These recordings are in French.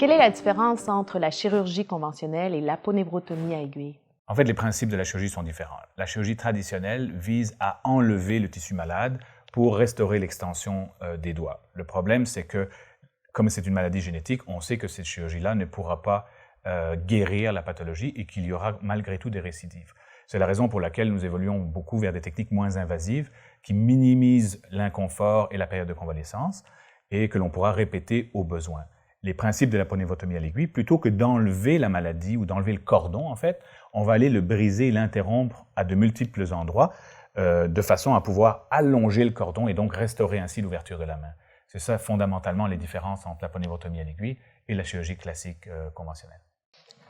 Quelle est la différence entre la chirurgie conventionnelle et l'aponeurotomie à aiguille? En fait, les principes de la chirurgie sont différents. La chirurgie traditionnelle vise à enlever le tissu malade pour restaurer l'extension des doigts. Le problème, c'est que, comme c'est une maladie génétique, on sait que cette chirurgie-là ne pourra pas guérir la pathologie et qu'il y aura malgré tout des récidives. C'est la raison pour laquelle nous évoluons beaucoup vers des techniques moins invasives qui minimisent l'inconfort et la période de convalescence et que l'on pourra répéter au besoin. Les principes de la poneurotomie à l'aiguille, plutôt que d'enlever la maladie ou d'enlever le cordon, en fait, on va aller le briser et l'interrompre à de multiples endroits de façon à pouvoir allonger le cordon et donc restaurer ainsi l'ouverture de la main. C'est ça fondamentalement les différences entre la poneurotomie à l'aiguille et la chirurgie classique conventionnelle.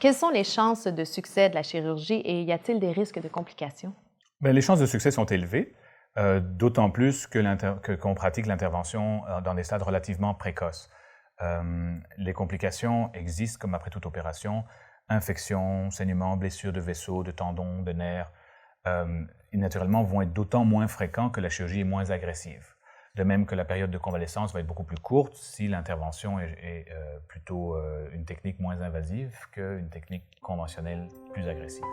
Quelles sont les chances de succès de la chirurgie et y a-t-il des risques de complications? Bien, les chances de succès sont élevées, d'autant plus qu'on pratique l'intervention dans des stades relativement précoces. Les complications existent comme après toute opération, infections, saignements, blessures de vaisseaux, de tendons, de nerfs, et naturellement vont être d'autant moins fréquents que la chirurgie est moins agressive. De même que la période de convalescence va être beaucoup plus courte si l'intervention est plutôt une technique moins invasive qu'une technique conventionnelle plus agressive.